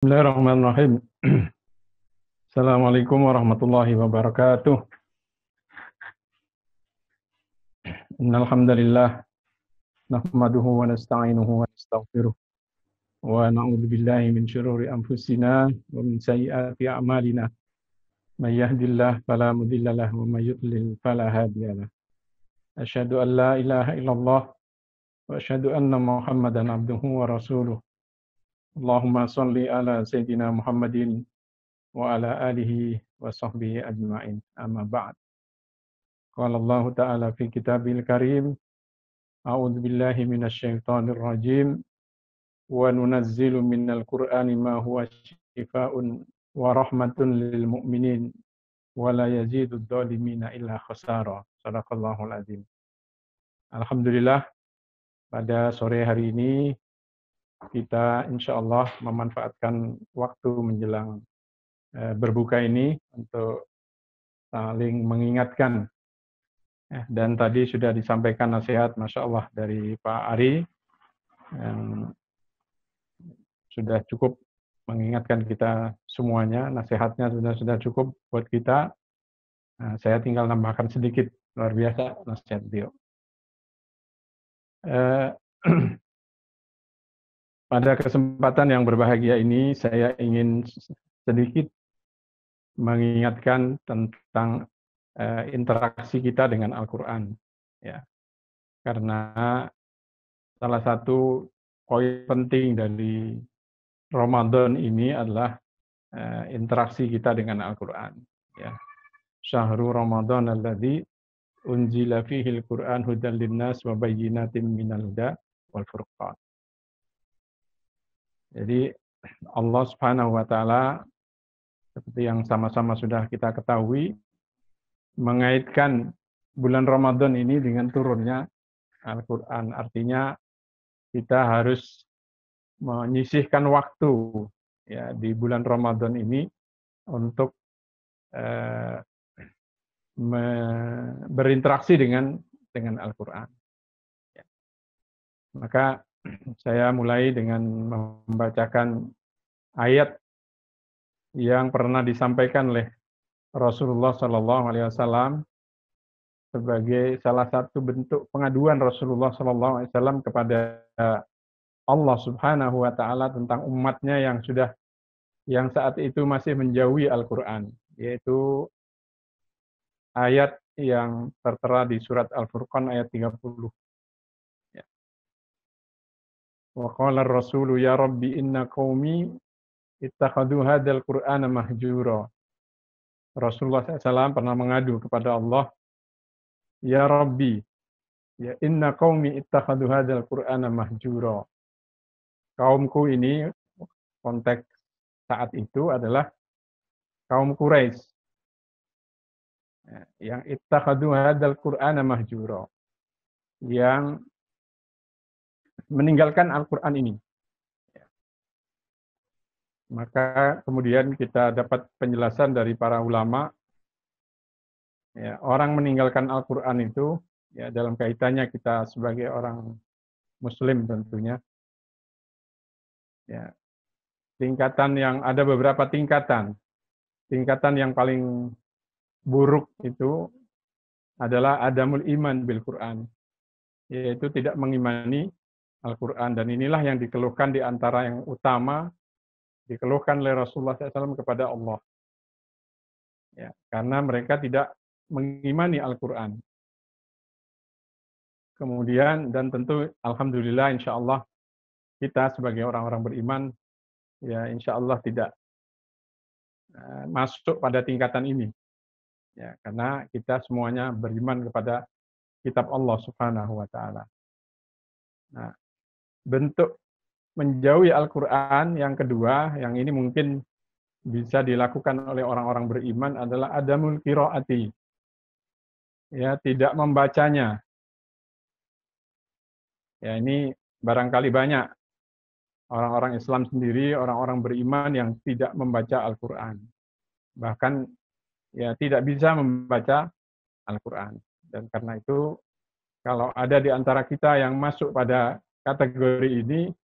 Bismillahirrahmanirrahim. Assalamualaikum warahmatullahi wabarakatuh. Innal hamdalillah nahmaduhu wa nasta'inuhu wa nastaghfiruh wa na'udzu billahi min syururi anfusina wa min sayyiati a'malina. May yahdihillahu fala mudilla lahu wa may yudlil fala hadiya lahu. Asyhadu an la ilaha illallah wa asyhadu anna Muhammadan abduhu wa rasuluh. Allahumma shalli ala sayyidina Muhammadin wa ala alihi wa sahbihi ajma'in. Amma ba'd. Qala Allah Ta'ala fi kitabil karim, a'udzu billahi minasyaitonir rajim, wa nunazzilu minal qur'ani ma huwa syifaa'un wa rahmatun lil mu'minin wa la yazidud dhalimina illa khasara. Shadaqallahul azim. Alhamdulillah, pada sore hari ini kita insyaallah memanfaatkan waktu menjelang berbuka ini untuk saling mengingatkan. Dan tadi sudah disampaikan nasihat, Masya Allah, dari Pak Ari, yang sudah cukup mengingatkan kita semuanya, nasihatnya sudah cukup buat kita. Nah, saya tinggal nambahkan sedikit, luar biasa nasihat beliau. Pada kesempatan yang berbahagia ini, saya ingin sedikit mengingatkan tentang interaksi kita dengan Al-Quran, ya. Karena salah satu poin penting dari Ramadan ini adalah interaksi kita dengan Al-Quran, ya. Syahrul Ramadan alladzi unzila fihil Quran hudan linnas wa bayyinatin minal huda wal furqan. Jadi Allah Subhanahu wa taala, seperti yang sama-sama sudah kita ketahui, mengaitkan bulan Ramadan ini dengan turunnya Al-Quran. Artinya kita harus menyisihkan waktu, ya, di bulan Ramadan ini untuk berinteraksi dengan Al-Quran. Ya. Maka saya mulai dengan membacakan ayat yang pernah disampaikan oleh Rasulullah SAW sebagai salah satu bentuk pengaduan Rasulullah SAW kepada Allah Subhanahu wa taala tentang umatnya yang saat itu masih menjauhi Al-Quran, yaitu ayat yang tertera di surat Al-Furqan ayat 30. Ya. Wa qala ar-rasulu ya rabbi inna qaumi ittakhadhu hadzal qur'ana mahjura. Rasulullah SAW pernah mengadu kepada Allah, ya Rabbi, ya inna qaumi ittakhadhu hadzal qur'ana mahjura. Kaumku ini, konteks saat itu adalah kaum Quraisy, yang ittakhadhu hadzal qur'ana mahjura, yang meninggalkan Al-Qur'an ini. Maka kemudian kita dapat penjelasan dari para ulama, ya, orang meninggalkan Al-Quran itu, ya, dalam kaitannya kita sebagai orang Muslim tentunya, ya, tingkatan yang ada beberapa tingkatan. Tingkatan yang paling buruk itu adalah adamul iman bil Quran, yaitu tidak mengimani Al-Quran, dan inilah yang dikeluhkan di antara yang utama dikeluhkan oleh Rasulullah SAW kepada Allah, ya, karena mereka tidak mengimani Al-Quran. Kemudian, dan tentu alhamdulillah, insya Allah kita sebagai orang-orang beriman, ya insya Allah tidak masuk pada tingkatan ini, ya, karena kita semuanya beriman kepada kitab Allah Subhanahu wa taala. Nah, bentuk menjauhi Al-Quran yang kedua, yang ini mungkin bisa dilakukan oleh orang-orang beriman, adalah adamul qiraati, ya, tidak membacanya. Ya, ini barangkali banyak orang-orang Islam sendiri, orang-orang beriman yang tidak membaca Al-Quran. Bahkan, ya, tidak bisa membaca Al-Quran. Dan karena itu, kalau ada di antara kita yang masuk pada kategori ini,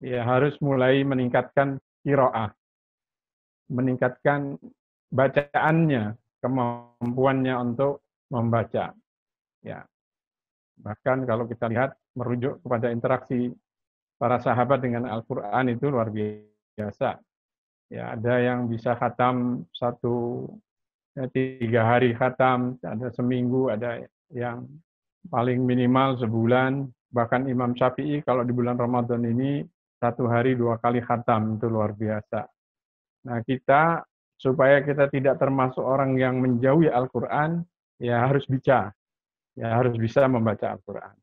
ya harus mulai meningkatkan qiraah, meningkatkan bacaannya, kemampuannya untuk membaca. Ya, bahkan kalau kita lihat merujuk kepada interaksi para sahabat dengan Al-Quran itu luar biasa. Ya, ada yang bisa khatam 3 hari khatam, ada seminggu, ada yang paling minimal sebulan. Bahkan Imam Syafi'i kalau di bulan Ramadan ini 1 hari 2 kali khatam, itu luar biasa. Nah, kita supaya kita tidak termasuk orang yang menjauhi Al-Quran, ya harus bisa membaca Al-Quran.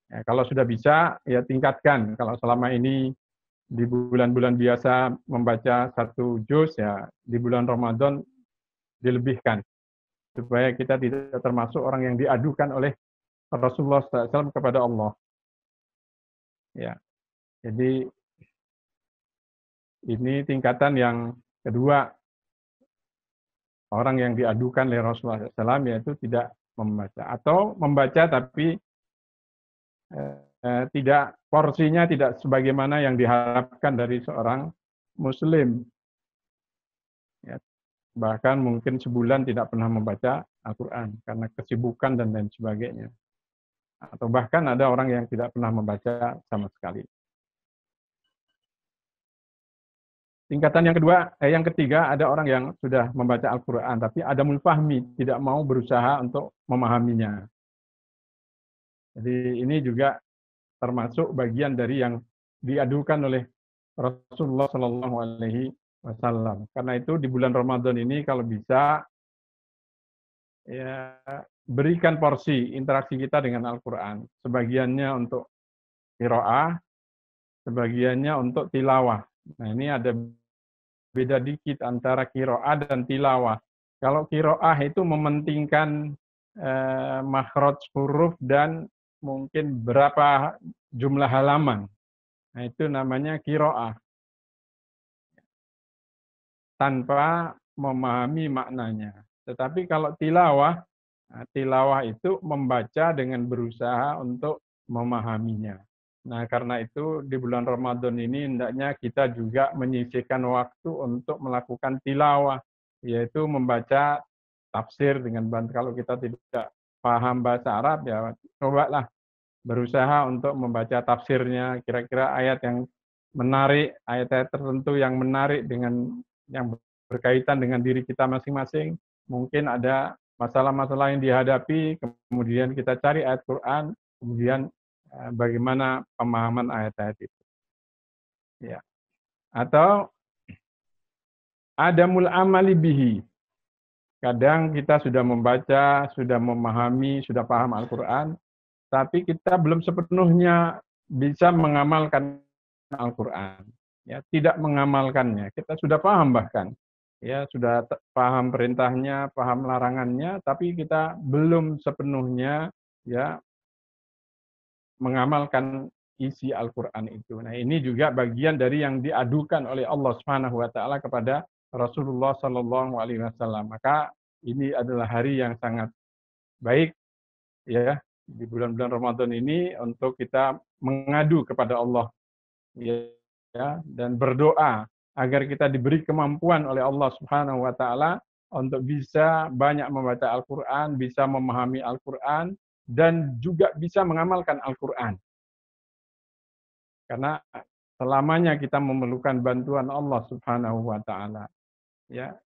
Ya, kalau sudah bisa, ya tingkatkan. Kalau selama ini di bulan-bulan biasa membaca 1 juz, ya di bulan Ramadan dilebihkan. Supaya kita tidak termasuk orang yang diadukan oleh Rasulullah SAW kepada Allah. Ya, jadi ini tingkatan yang kedua, orang yang diadukan oleh Rasulullah SAW yaitu tidak membaca. Atau membaca tapi tidak, porsinya tidak sebagaimana yang diharapkan dari seorang Muslim. Ya, bahkan mungkin sebulan tidak pernah membaca Al-Quran karena kesibukan dan lain sebagainya. Atau bahkan ada orang yang tidak pernah membaca sama sekali. Tingkatan yang ketiga, ada orang yang sudah membaca Al-Quran, tapi ada mulfahmi, tidak mau berusaha untuk memahaminya. Jadi ini juga termasuk bagian dari yang diadukan oleh Rasulullah Shallallahu Alaihi Wasallam. Karena itu di bulan Ramadan ini kalau bisa ya berikan porsi interaksi kita dengan Al-Quran. Sebagiannya untuk qiraah, sebagiannya untuk tilawah. Nah, ini ada beda dikit antara qiraah dan tilawah. Kalau qiraah itu mementingkan makhraj huruf dan mungkin berapa jumlah halaman. Nah, itu namanya qiraah. Tanpa memahami maknanya. Tetapi kalau tilawah, tilawah itu membaca dengan berusaha untuk memahaminya. Nah, karena itu di bulan Ramadan ini hendaknya kita juga menyisihkan waktu untuk melakukan tilawah, yaitu membaca tafsir dengan bantu. Kalau kita tidak paham bahasa Arab, ya cobalah berusaha untuk membaca tafsirnya, kira-kira ayat yang menarik, ayat-ayat tertentu yang menarik dengan yang berkaitan dengan diri kita masing-masing. Mungkin ada masalah-masalah yang dihadapi, kemudian kita cari ayat Quran, kemudian bagaimana pemahaman ayat-ayat itu. Ya. Atau adamul amali bihi. Kadang kita sudah membaca, sudah memahami, sudah paham Al-Quran, tapi kita belum sepenuhnya bisa mengamalkan Al-Quran. Ya, tidak mengamalkannya. Kita sudah paham bahkan. Ya, sudah paham perintahnya, paham larangannya, tapi kita belum sepenuhnya ya mengamalkan isi Al-Quran itu. Nah, ini juga bagian dari yang diadukan oleh Allah Subhanahu wa taala kepada Rasulullah Shallallahu alaihi wasallam. Maka ini adalah hari yang sangat baik ya di bulan-bulan Ramadan ini untuk kita mengadu kepada Allah ya dan berdoa agar kita diberi kemampuan oleh Allah Subhanahu wa taala untuk bisa banyak membaca Al-Quran, bisa memahami Al-Quran, dan juga bisa mengamalkan Al-Quran. Karena selamanya kita memerlukan bantuan Allah Subhanahu wa taala. Ya.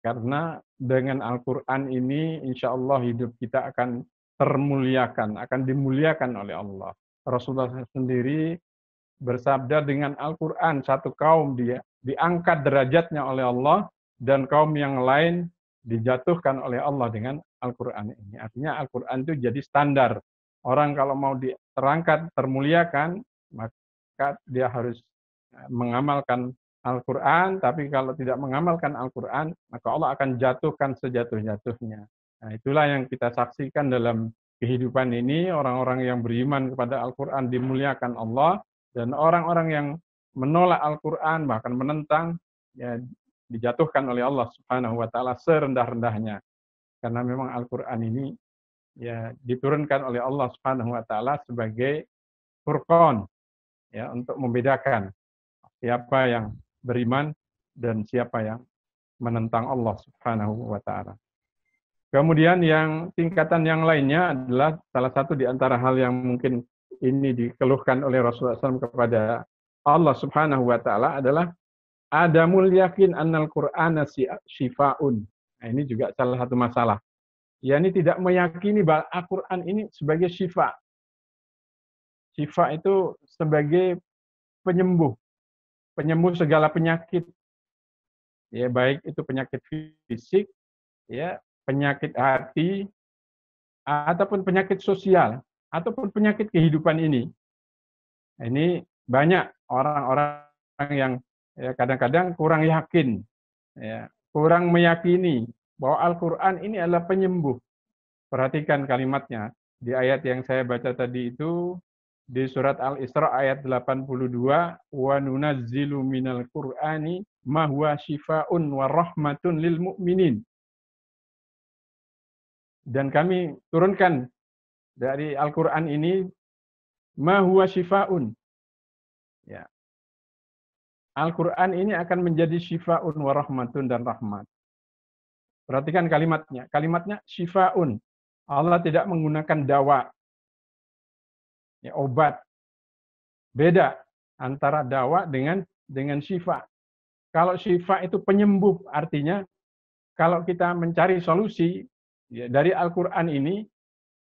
Karena dengan Al-Quran ini insya Allah hidup kita akan termuliakan, akan dimuliakan oleh Allah. Rasulullah sendiri bersabda, dengan Al-Quran satu kaum dia diangkat derajatnya oleh Allah dan kaum yang lain dijatuhkan oleh Allah dengan Al-Quran ini. Artinya Al-Quran itu jadi standar. Orang kalau mau terangkat, termuliakan, maka dia harus mengamalkan Al-Quran, tapi kalau tidak mengamalkan Al-Quran, maka Allah akan jatuhkan sejatuh-jatuhnya. Nah, itulah yang kita saksikan dalam kehidupan ini, orang-orang yang beriman kepada Al-Quran dimuliakan Allah, dan orang-orang yang menolak Al-Quran, bahkan menentang, ya, dijatuhkan oleh Allah Subhanahu wa taala serendah-rendahnya. Karena memang Al-Quran ini ya diturunkan oleh Allah Subhanahu wa taala sebagai furqan, ya, untuk membedakan siapa yang beriman dan siapa yang menentang Allah Subhanahu wa taala. Kemudian yang tingkatan yang lainnya adalah salah satu di antara hal yang mungkin ini dikeluhkan oleh Rasulullah SAW kepada Allah Subhanahu wa taala adalah adamul yakin annal Qur'ana syifaun. Nah, ini juga salah satu masalah. yakni tidak meyakini bahwa Al-Qur'an ini sebagai syifa. Syifa itu sebagai penyembuh, penyembuh segala penyakit. Ya, baik itu penyakit fisik, ya, penyakit hati, ataupun penyakit sosial, ataupun penyakit kehidupan ini. Ini banyak orang-orang yang ya, kadang-kadang kurang yakin, ya, kurang meyakini bahwa Al-Quran ini adalah penyembuh. Perhatikan kalimatnya. Di ayat yang saya baca tadi itu, di surat Al-Isra ayat 82, wa nunazzilu minal Qur'ani ma huwa syifaun wa rahmatun lil mu'minin. Dan kami turunkan dari Al-Quran ini ma huwa syifaun. Ya. Al-Quran ini akan menjadi syifaun wa rahmatun dan rahmat. Perhatikan kalimatnya. Kalimatnya syifaun. Allah tidak menggunakan dawa. Ya, obat. Beda antara dawa dengan syifa. Kalau syifa itu penyembuh, artinya kalau kita mencari solusi ya, dari Al-Quran ini,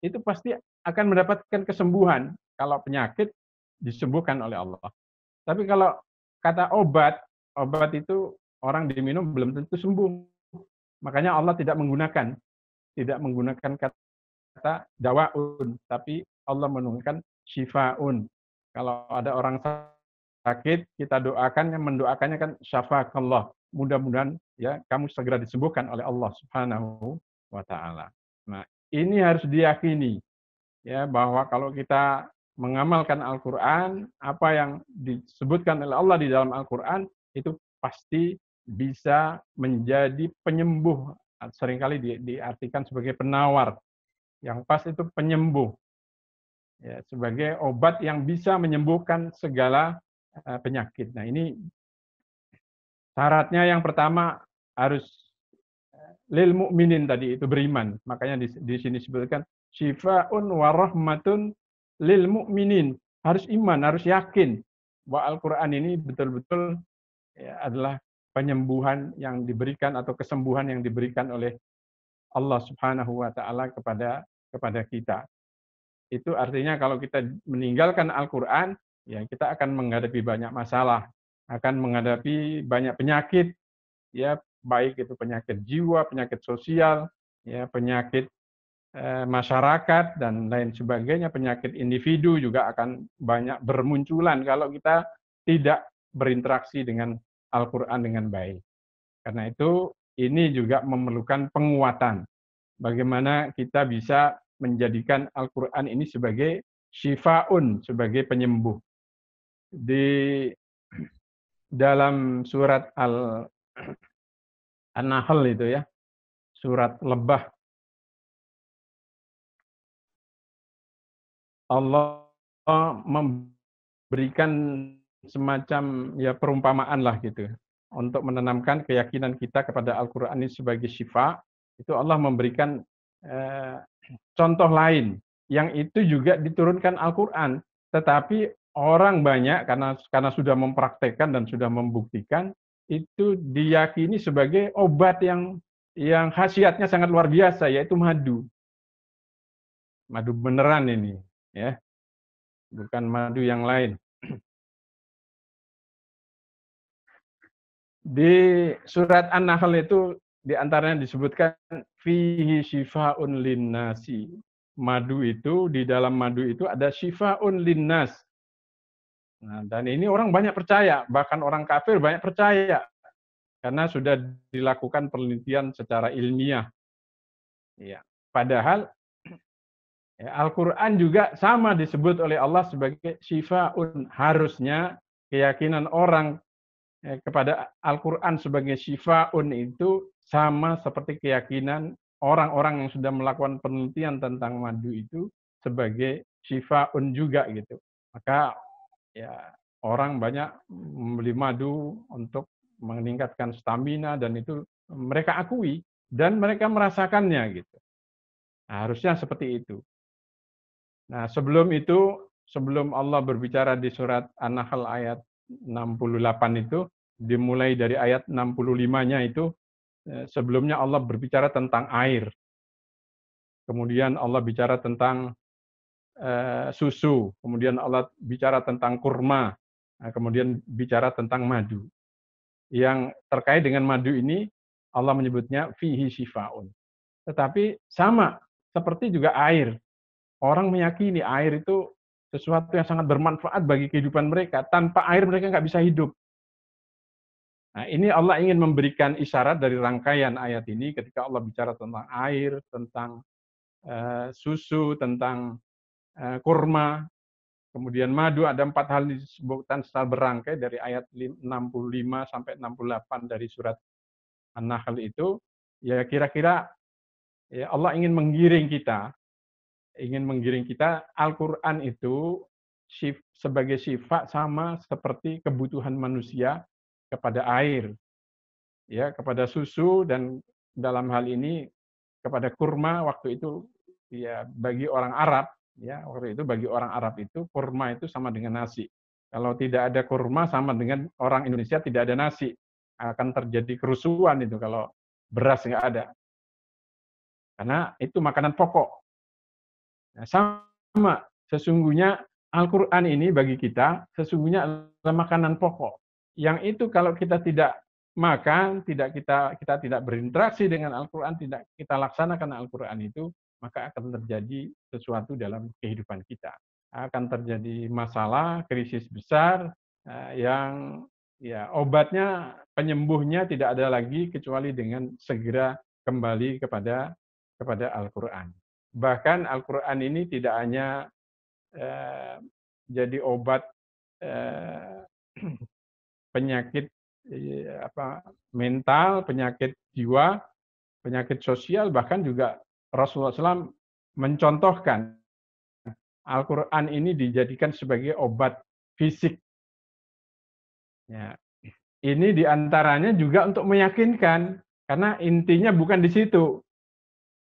itu pasti akan mendapatkan kesembuhan. Kalau penyakit disembuhkan oleh Allah. Tapi kalau kata obat itu orang diminum belum tentu sembuh. Makanya Allah tidak menggunakan kata dawaun, tapi Allah menggunakan syifaun. Kalau ada orang sakit, kita doakan, yang mendoakannya kan syafakallah. Mudah-mudahan ya kamu segera disembuhkan oleh Allah Subhanahu wa taala. Nah, ini harus diyakini ya bahwa kalau kita mengamalkan Al-Qur'an, apa yang disebutkan oleh Allah di dalam Al-Qur'an itu pasti bisa menjadi penyembuh. Seringkali diartikan sebagai penawar. Yang pas itu penyembuh. Ya, sebagai obat yang bisa menyembuhkan segala penyakit. Nah, ini syaratnya yang pertama harus lil mu'minin tadi, itu beriman. Makanya di sini disebutkan syifaun wa rahmatun lil mu'minin. Harus iman, harus yakin bahwa Al-Quran ini betul-betul ya, adalah penyembuhan yang diberikan atau kesembuhan yang diberikan oleh Allah Subhanahu wa taala kepada kita. Itu artinya kalau kita meninggalkan Al-Quran, ya kita akan menghadapi banyak masalah, akan menghadapi banyak penyakit, ya baik itu penyakit jiwa, penyakit sosial, ya penyakit masyarakat dan lain sebagainya, penyakit individu juga akan banyak bermunculan kalau kita tidak berinteraksi dengan Al-Quran dengan baik. Karena itu ini juga memerlukan penguatan. Bagaimana kita bisa menjadikan Al-Quran ini sebagai syifaun, sebagai penyembuh. Di dalam surat An-Nahl itu ya, surat lebah, Allah memberikan semacam ya perumpamaan lah gitu untuk menanamkan keyakinan kita kepada Al-Qur'an ini sebagai syifa. Itu Allah memberikan contoh lain yang itu juga diturunkan Al-Qur'an, tetapi orang banyak karena sudah mempraktekkan dan sudah membuktikan itu diyakini sebagai obat yang khasiatnya sangat luar biasa, yaitu madu. Madu beneran ini, ya. Bukan madu yang lain. Di surat An-Nahl itu diantaranya disebutkan fihi syifaun linnasi. Madu itu, di dalam madu itu ada syifaun linnas. Nah, dan ini orang banyak percaya, bahkan orang kafir banyak percaya karena sudah dilakukan penelitian secara ilmiah. Ya, padahal ya, Al-Quran juga sama disebut oleh Allah sebagai syifaun. Harusnya keyakinan orang kepada Al-Quran sebagai syifaun itu sama seperti keyakinan orang-orang yang sudah melakukan penelitian tentang madu itu sebagai syifaun juga gitu. Maka ya orang banyak membeli madu untuk meningkatkan stamina, dan itu mereka akui dan mereka merasakannya gitu. Nah, harusnya seperti itu. Nah, sebelum itu, sebelum Allah berbicara di surat An-Nahl ayat 68 itu, dimulai dari ayat 65-nya itu, sebelumnya Allah berbicara tentang air. Kemudian Allah bicara tentang susu, kemudian Allah bicara tentang kurma, kemudian bicara tentang madu. Yang terkait dengan madu ini, Allah menyebutnya fihi shifaun. Tetapi sama, seperti juga air. Orang meyakini air itu sesuatu yang sangat bermanfaat bagi kehidupan mereka. Tanpa air mereka nggak bisa hidup. Nah, ini Allah ingin memberikan isyarat dari rangkaian ayat ini ketika Allah bicara tentang air, tentang susu, tentang kurma, kemudian madu. Ada 4 hal disebutkan secara berangkai dari ayat 65 sampai 68 dari surat An-Nahl itu. Ya kira-kira ya Allah ingin menggiring kita Al-Quran itu sebagai sifat sama seperti kebutuhan manusia kepada air, ya, kepada susu, dan dalam hal ini kepada kurma. Waktu itu ya bagi orang Arab, ya, waktu itu bagi orang Arab itu kurma itu sama dengan nasi. Kalau tidak ada kurma sama dengan orang Indonesia tidak ada nasi. Akan terjadi kerusuhan itu kalau beras nggak ada. Karena itu makanan pokok. Nah, sama, sesungguhnya Al-Quran ini bagi kita sesungguhnya adalah makanan pokok. Yang itu kalau kita tidak makan, kita tidak berinteraksi dengan Al-Quran, tidak kita laksanakan Al-Quran itu, maka akan terjadi sesuatu dalam kehidupan kita. Akan terjadi masalah, krisis besar, yang ya obatnya, penyembuhnya tidak ada lagi kecuali dengan segera kembali kepada Al-Quran. Bahkan Al-Quran ini tidak hanya jadi obat penyakit mental, penyakit jiwa, penyakit sosial, bahkan juga Rasulullah SAW mencontohkan Al-Quran ini dijadikan sebagai obat fisik. Ya. Ini diantaranya juga untuk meyakinkan, karena intinya bukan di situ.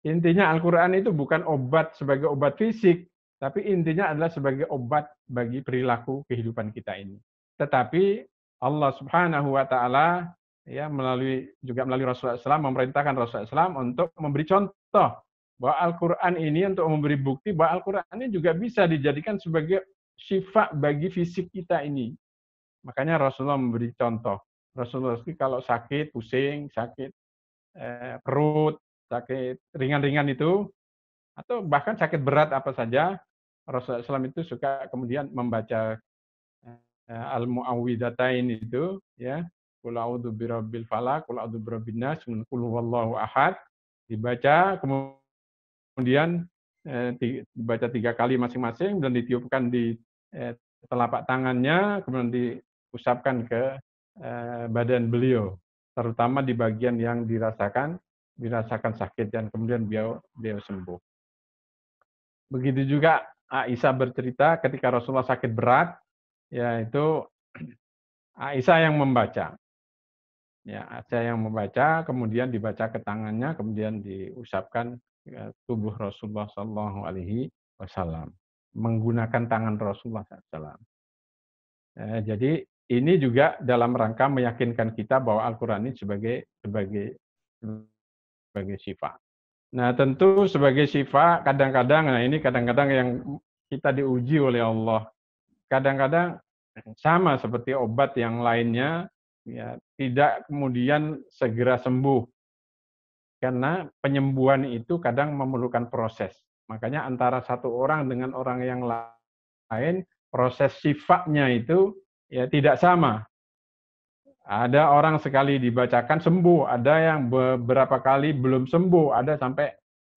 Intinya Al-Quran itu bukan obat sebagai obat fisik, tapi intinya adalah sebagai obat bagi perilaku kehidupan kita ini. Tetapi Allah Subhanahu wa Ta'ala ya melalui Rasulullah SAW memerintahkan Rasulullah SAW untuk memberi contoh bahwa Al-Quran ini, untuk memberi bukti bahwa Al-Quran ini juga bisa dijadikan sebagai syifa bagi fisik kita ini. Makanya Rasulullah memberi contoh. Rasulullah kalau sakit, pusing, sakit perut, sakit ringan-ringan itu, atau bahkan sakit berat apa saja, Rasulullah SAW itu suka kemudian membaca Al-Mu'awwidhatain itu, ya, Qul a'udzu birabbil falaq, Qul a'udzu birabbin nas, Qul huwallahu ahad, dibaca, kemudian dibaca 3 kali masing-masing dan ditiupkan di telapak tangannya, kemudian diusapkan ke badan beliau, terutama di bagian yang dirasakan sakit, dan kemudian beliau sembuh. Begitu juga Aisyah bercerita ketika Rasulullah sakit berat, yaitu Aisyah yang membaca. Ya, Aisyah yang membaca, kemudian dibaca ke tangannya, kemudian diusapkan ke tubuh Rasulullah Shallallahu Alaihi Wasallam menggunakan tangan Rasulullah SAW. Jadi ini juga dalam rangka meyakinkan kita bahwa Al-Quran ini sebagai syifa. Nah, tentu sebagai syifa kadang-kadang yang kita diuji oleh Allah. Kadang-kadang sama seperti obat yang lainnya, ya, tidak kemudian segera sembuh. Karena penyembuhan itu kadang memerlukan proses. Makanya antara satu orang dengan orang yang lain, proses syifa-nya itu ya tidak sama. Ada orang sekali dibacakan sembuh, ada yang beberapa kali belum sembuh, ada sampai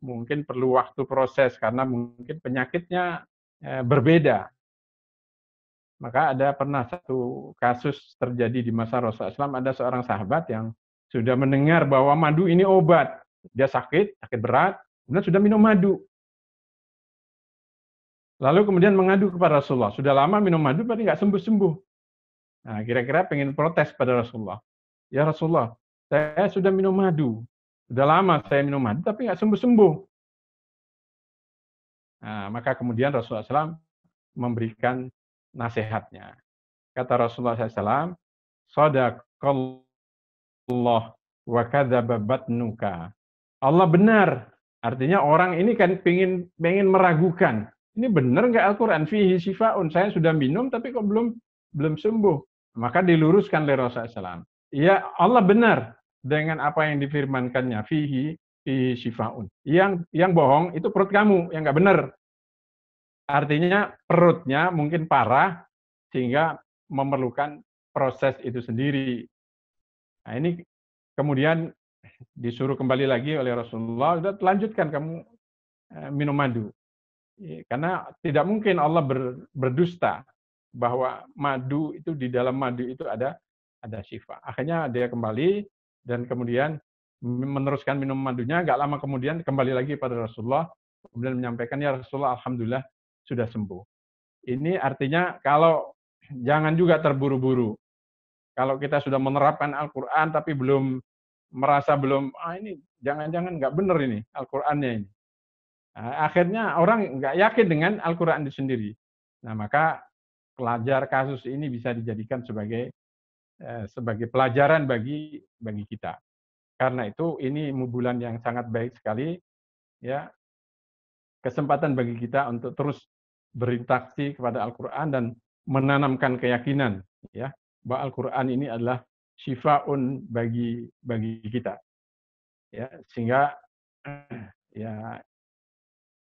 mungkin perlu waktu proses karena mungkin penyakitnya berbeda. Maka ada pernah satu kasus terjadi di masa Rasulullah SAW, ada seorang sahabat yang sudah mendengar bahwa madu ini obat. Dia sakit berat, kemudian sudah minum madu. Lalu kemudian mengadu kepada Rasulullah, sudah lama minum madu tapi nggak sembuh-sembuh. Nah, kira-kira pengen protes pada Rasulullah. Ya Rasulullah, saya sudah minum madu. Sudah lama saya minum madu, tapi nggak sembuh-sembuh. Nah, maka kemudian Rasulullah SAW memberikan nasihatnya. Kata Rasulullah SAW, Sadaqallah wa kadzaba batnuka. Allah benar. Artinya orang ini kan pengen meragukan. Ini benar nggak Al-Quran? Fihi shifaun. Saya sudah minum tapi kok belum sembuh. Maka diluruskan oleh Rasulullah SAW. Ya Allah benar dengan apa yang difirmankannya. Fihi shifaun. Yang bohong itu perut kamu yang nggak benar. Artinya perutnya mungkin parah sehingga memerlukan proses itu sendiri. Nah ini kemudian disuruh kembali lagi oleh Rasulullah, udah lanjutkan kamu minum madu. Karena tidak mungkin Allah berdusta bahwa madu itu di dalam madu itu ada syifa. Akhirnya dia kembali dan kemudian meneruskan minum madunya. Gak lama kemudian kembali lagi pada Rasulullah, kemudian menyampaikan, ya Rasulullah, alhamdulillah sudah sembuh. Ini artinya kalau jangan juga terburu-buru. Kalau kita sudah menerapkan Al-Quran tapi merasa ini jangan-jangan nggak benar ini Al-Qurannya ini. Nah, akhirnya orang nggak yakin dengan Al-Quran itu sendiri. Nah, maka pelajar kasus ini bisa dijadikan sebagai pelajaran bagi kita. Karena itu ini bulan yang sangat baik sekali, ya, kesempatan bagi kita untuk terus berinteraksi kepada Al-Quran dan menanamkan keyakinan, ya, bahwa Al-Quran ini adalah syifaun bagi kita, ya, sehingga ya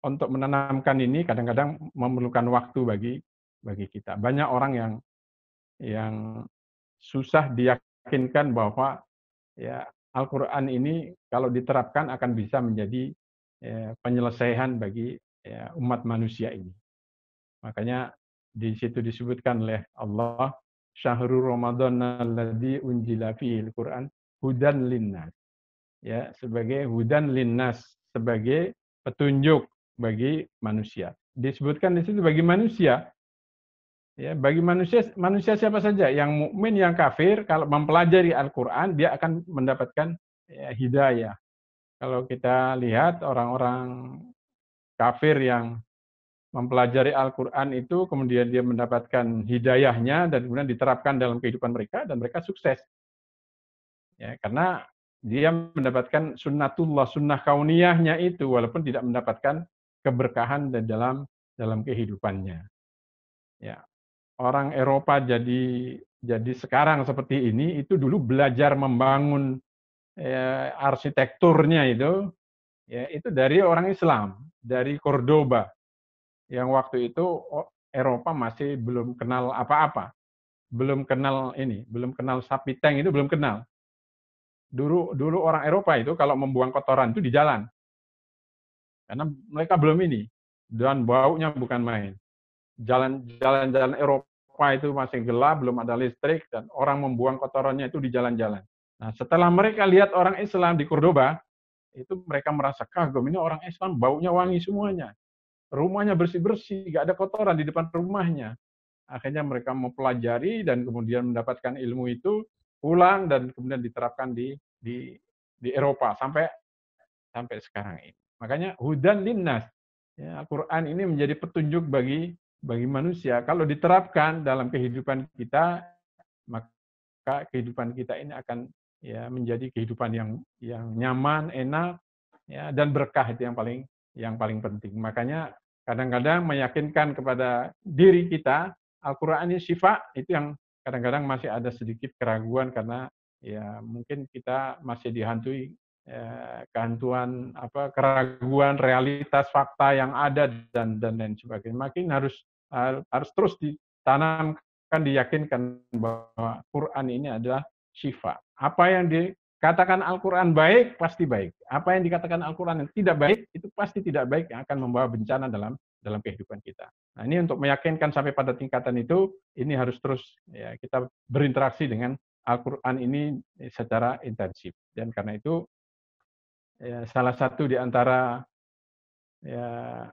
untuk menanamkan ini kadang-kadang memerlukan waktu bagi kita. Banyak orang yang susah diyakinkan bahwa ya Al-Quran ini kalau diterapkan akan bisa menjadi penyelesaian bagi umat manusia ini. Makanya di situ disebutkan oleh Allah, Syahrul Ramadan alladzi unzila fihil Qur'an hudan linnas. Ya, sebagai hudan linnas, sebagai petunjuk bagi manusia. Disebutkan di situ bagi manusia. Ya, bagi manusia siapa saja, yang mukmin, yang kafir, kalau mempelajari Al-Qur'an dia akan mendapatkan hidayah. Kalau kita lihat orang-orang kafir yang mempelajari Al-Quran itu, kemudian dia mendapatkan hidayahnya dan kemudian diterapkan dalam kehidupan mereka dan mereka sukses. Ya, karena dia mendapatkan sunnatullah, sunnah kauniyahnya itu, walaupun tidak mendapatkan keberkahan dalam kehidupannya. Ya, orang Eropa jadi sekarang seperti ini, itu dulu belajar membangun arsitekturnya itu, ya, itu dari orang Islam, dari Cordoba, yang waktu itu Eropa masih belum kenal apa-apa, belum kenal sapi tank, itu belum kenal. Dulu orang Eropa itu kalau membuang kotoran itu di jalan, karena mereka belum ini, dan baunya bukan main. Jalan Eropa itu masih gelap, belum ada listrik, dan orang membuang kotorannya itu di jalan-jalan. Nah, setelah mereka lihat orang Islam di Cordoba, itu mereka merasa kagum, ini orang Islam baunya wangi semuanya. Rumahnya bersih-bersih, nggak ada kotoran di depan rumahnya. Akhirnya mereka mempelajari dan kemudian mendapatkan ilmu itu, pulang dan kemudian diterapkan di Eropa sampai sekarang ini. Makanya hudan linnas, ya, Al-Quran ini menjadi petunjuk bagi manusia. Kalau diterapkan dalam kehidupan kita, maka kehidupan kita ini akan ya menjadi kehidupan yang nyaman, enak, ya, dan berkah. Itu yang paling penting. Makanya kadang-kadang meyakinkan kepada diri kita Al-Quran ini syifa, itu yang kadang-kadang masih ada sedikit keraguan karena ya mungkin kita masih dihantui kehantuan, keraguan realitas fakta yang ada dan lain sebagainya. Makin harus terus ditanamkan, diyakinkan bahwa Quran ini adalah syifa. Apa yang dikatakan Al-Quran baik, pasti baik. Apa yang dikatakan Al-Quran yang tidak baik, itu pasti tidak baik, yang akan membawa bencana dalam kehidupan kita. Nah, ini untuk meyakinkan sampai pada tingkatan itu, ini harus terus ya, kita berinteraksi dengan Al-Quran ini secara intensif. Dan karena itu, ya, salah satu di antara ya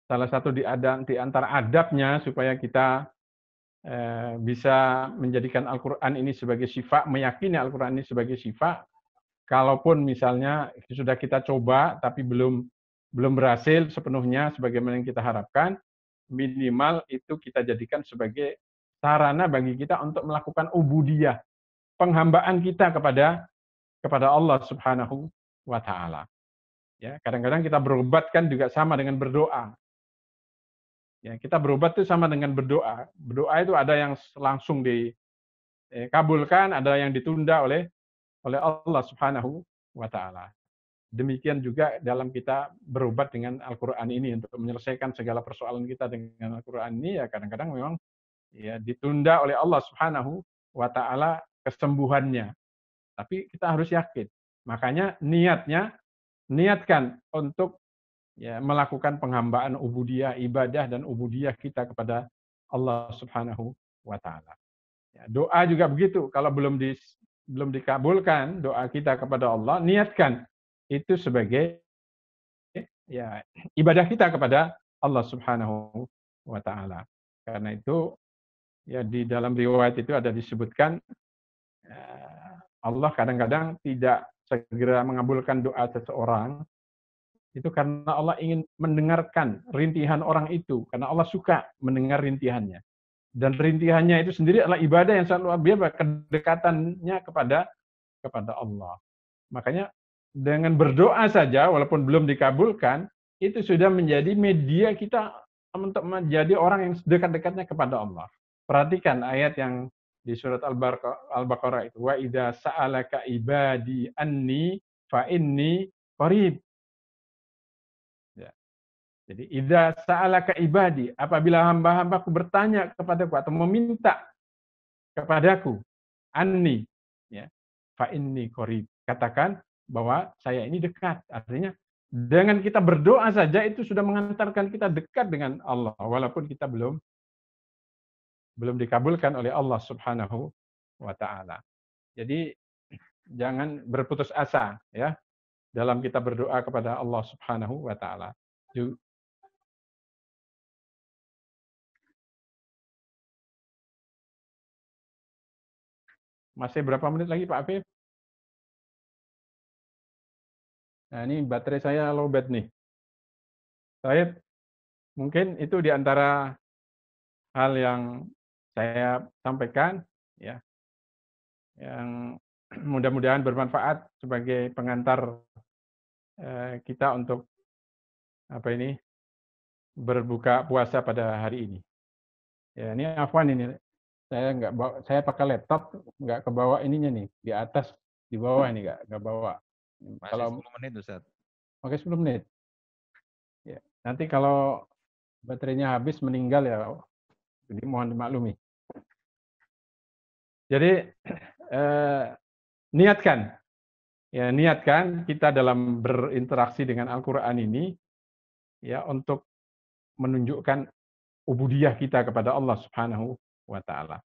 salah satu di antara adabnya supaya kita bisa menjadikan Al-Quran ini sebagai syifa, meyakini Al-Quran ini sebagai syifa, kalaupun misalnya sudah kita coba tapi belum berhasil sepenuhnya sebagaimana yang kita harapkan, minimal itu kita jadikan sebagai sarana bagi kita untuk melakukan ubudiyah, penghambaan kita kepada Allah Subhanahu wa taala. Ya, kadang-kadang kita berobat kan juga sama dengan berdoa. Ya, kita berobat itu sama dengan berdoa. Berdoa itu ada yang langsung dikabulkan, ada yang ditunda oleh Allah Subhanahu wa taala. Demikian juga dalam kita berobat dengan Al-Qur'an ini untuk menyelesaikan segala persoalan kita dengan Al-Qur'an ini, ya kadang-kadang memang ya ditunda oleh Allah Subhanahu wa taala kesembuhannya. Tapi kita harus yakin. Makanya niatkan untuk ya melakukan penghambaan ubudiyah, ibadah dan ubudiyah kita kepada Allah Subhanahu wa taala. Ya, doa juga begitu. Kalau belum dikabulkan doa kita kepada Allah, niatkan itu sebagai ya ibadah kita kepada Allah Subhanahu wa taala. Karena itu ya di dalam riwayat itu ada disebutkan Allah kadang-kadang tidak segera mengabulkan doa seseorang itu karena Allah ingin mendengarkan rintihan orang itu, karena Allah suka mendengar rintihannya. Dan rintihannya itu sendiri adalah ibadah yang sangat luar biasa, kedekatannya kepada Allah. Makanya dengan berdoa saja, walaupun belum dikabulkan, itu sudah menjadi media kita untuk menjadi orang yang dekat-dekatnya kepada Allah. Perhatikan ayat yang di surat Al-Baqarah itu, wa idza sa'alaka ibadi anni fa inni qarib. Jadi, idza sa'alaka ibadi, apabila hamba-hambaku bertanya kepadaku atau meminta kepadaku, anni, ya, fa inni qarib. Katakan bahwa saya ini dekat. Artinya, dengan kita berdoa saja itu sudah mengantarkan kita dekat dengan Allah, walaupun kita belum dikabulkan oleh Allah Subhanahu wa taala. Jadi, jangan berputus asa ya dalam kita berdoa kepada Allah Subhanahu wa taala. Masih berapa menit lagi Pak Afif? Nah, ini baterai saya lowbat nih. Saya mungkin itu di antara hal yang saya sampaikan ya, yang mudah-mudahan bermanfaat sebagai pengantar kita untuk berbuka puasa pada hari ini. Ya, ini afwan ini. Saya pakai laptop nggak kebawa ininya nih, di atas, di bawah ini nggak bawa. Masih kalau 10 menit Ustaz. Oke, 10 menit. Ya, nanti kalau baterainya habis meninggal ya, jadi mohon dimaklumi. Jadi niatkan kita dalam berinteraksi dengan Al-Qur'an ini ya untuk menunjukkan ubudiyah kita kepada Allah Subhanahu wa taala.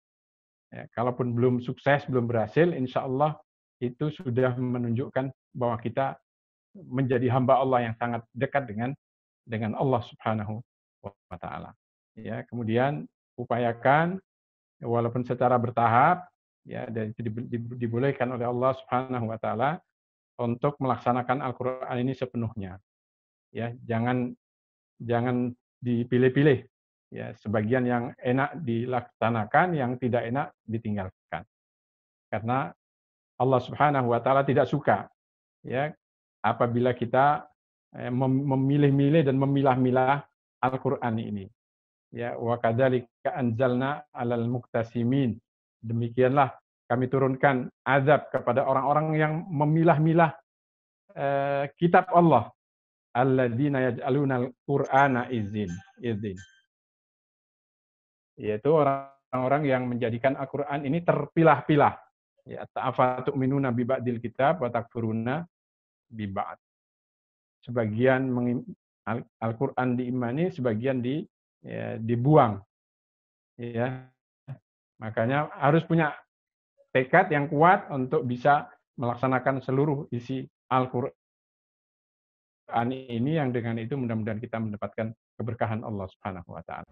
Ya, kalaupun belum sukses, belum berhasil, insya Allah itu sudah menunjukkan bahwa kita menjadi hamba Allah yang sangat dekat dengan Allah Subhanahu wa taala. Ya, kemudian upayakan walaupun secara bertahap ya, dan itu dibolehkan oleh Allah Subhanahu wa taala untuk melaksanakan Al-Qur'an ini sepenuhnya. Ya, jangan dipilih-pilih. Ya, sebagian yang enak dilaksanakan, yang tidak enak ditinggalkan. Karena Allah Subhanahu wa taala tidak suka ya apabila kita memilih-milih dan memilah-milah Al-Qur'an ini. Ya, wa kadzalika anzalna 'alal muqtasimin. Demikianlah kami turunkan azab kepada orang-orang yang memilah-milah kitab Allah. Alladzina yaj'aluna al-Qur'ana izin. Yaitu orang-orang yang menjadikan Al-Qur'an ini terpilah-pilah. Ya, ta'afatu'minuna bi ba'dil kitab wa takfuruna bi ba'd. Sebagian Al-Qur'an diimani, sebagian dibuang. Ya. Makanya harus punya tekad yang kuat untuk bisa melaksanakan seluruh isi Al-Qur'an ini, yang dengan itu mudah-mudahan kita mendapatkan keberkahan Allah Subhanahu wa taala.